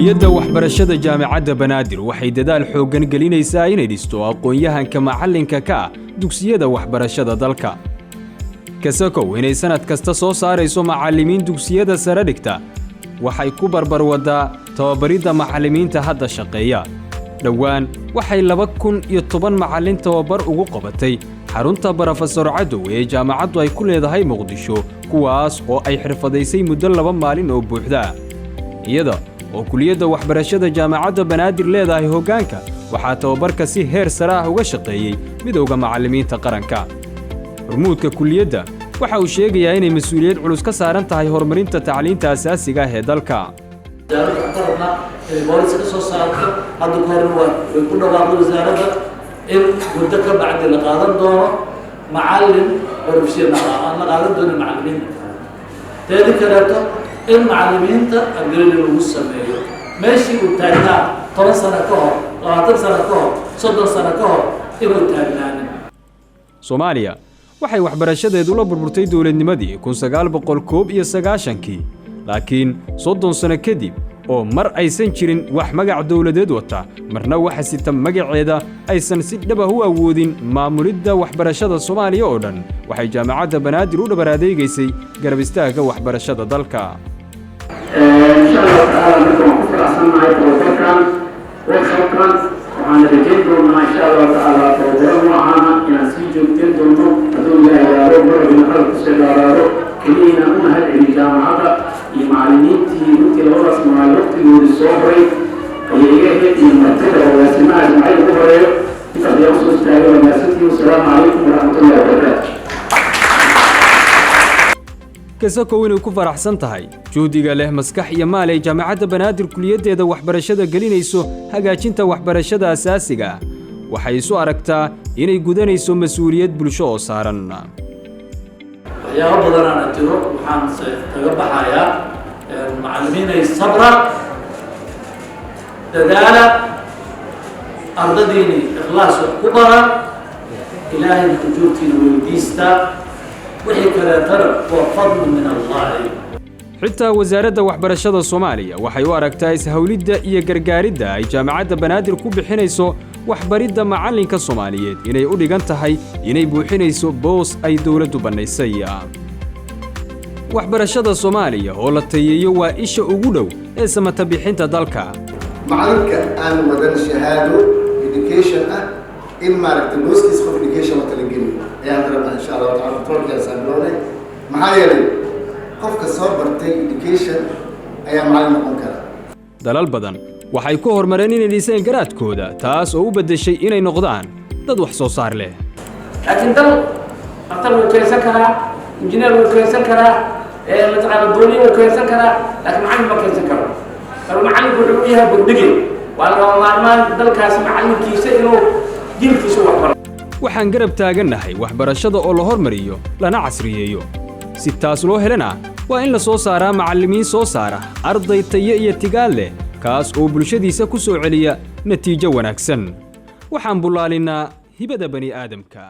kuliyadda waxbarashada jaamacadda Banaadir waxay dadaal xooggan gelinaysaa inay dhisto aqoon-yahanka macallinka ka ah dugsiyada waxbarashada dalka. Kasakow inay sanad kasta soo saarayso macallimiin dugsiyada sare dhigta, waxay ku barbar wadaa tababaridda macallimiinta hadda shaqeeya. dhowaan waxay 2010 macallin tababar ugu qabatay xarunta Professor Cadow ee jaamacaddu ay ku leedahay Muqdisho, kuwaas oo ay xirfadaysay muddo 2 maalin oo buuxda. iyada oo kuliyadda waxbarashada jaamacadda Banaadir leedahay hoggaanka, waxaa tababarka si heer sare ah uga shaqeeyay midowga macallimiinta qaranka. hormuudka kuliyadda waxa uu sheegayaa inay mas'uuliyad culus ka saaran tahay horumarinta tacliinta asaasiga ah ee dalka. بوليس كسوسات هذا كهرباء يكون بعض الوزارات إن مدة بعد القادم دوره معلم ورفسير أنا قادم دون المعلمين تاني كلاته المعلمين تقليل المسمى ماشي وتاجنا 3 سنة كهر 30 سنة كهر 6 سنة كهر إنه تاجنا Soomaaliya waxay waxbarashadeedu la burburtay dawladnimadii 1991kii, laakiin 30 sano kadib oo mar aysan jirin wax magac dawladeed wata, marna waxa sita magaceeda aysan si dhab ah u awoodin maamulidda waxbarashada Soomaaliya oo dhan, waxay jaamacadda Banaadir u dhabar adeegaysay garab istaagga waxbarashada dalka. insha Allah ta'ala markaan ku faraxsanahay tababarkan workshopkan waxaan rajaynayaa insha Allah ta'ala tababarkan waxaana inaan sii joogteen doono hadduu Ilaahay yaaro marwina qalabku soo dhaaraado kaliya u mahad celin jaamacadda iyo macallimiintii intii labadaas maalin waqtigooda soo horay ayay iga helayeen martida agaasimaha jaamacadda ugu horeeyo inta ay soo istaagay wanaagsantii. Assalaamu calaykum waraxmatullaahi wabarakaatuh. kasakow inay ku faraxsan tahay juhdiga leh maskax iyo maal ee jaamacadda Banaadir kuliyaddeeda waxbarashada gelinayso hagaajinta waxbarashada asaasiga ah, waxay isu aragtaa inay gudanayso mas'uuliyad bulsho oo saaran. waxyaabo badan aan jiro waxaan kaga baxayaa macallimiin ay sabra dadaala ardadiini ikhlaas ku bara ilaahay ujuurtiina weydiista wixii kale tarab waa fadl min Allah. xitaa wasaaradda waxbarashada Soomaaliya waxay u aragtaa ishawlidda iyo gargaaridda ay jaamacadda Banaadir ku bixinayso waxbaridda macallinka Soomaaliyeed inay u dhigan tahay inay buuxinayso boos ay dawladdu banaysay. waxbarashada Soomaaliya oo la tayeeyo waa isha ugu dhow ee samata bixinta dalka. macallinka aan wadan shahaado education in maaragtay booskiisa qof education la talageliyo ayaan rabaa insha Allah ta'ala program sameeyay maxaa yeelay qofka soo bartay education ayaa macallin noqon kara. dalal badan waxay ku hormareen inay dhiseen garaadkooda, taas oo u beddeshay inay noqdaan dad wax soo saar leh. laakiin dal aqal uu keensan karaa, injineer uu keensan karaa, mataqaana dooni uu keensan karaa, laakiin macallin ma keensan karo. macallinku wuxuu u yahay bandhigay waa lagama maarmaan dalkaas macallinkiisa inuu jiilkiisa wax baro. waxaan garab taagannahay waxbarashada oo la hormariyo lana casriyeeyo. si taas loo helana waa in la soo saaraa macallimiin soo saara arday tayo iyo tigaal leh, kaas oo bulshadiisa ku soo celiya natiijo wanaagsan. waxaan bulaalinaa hibada bani aadamka.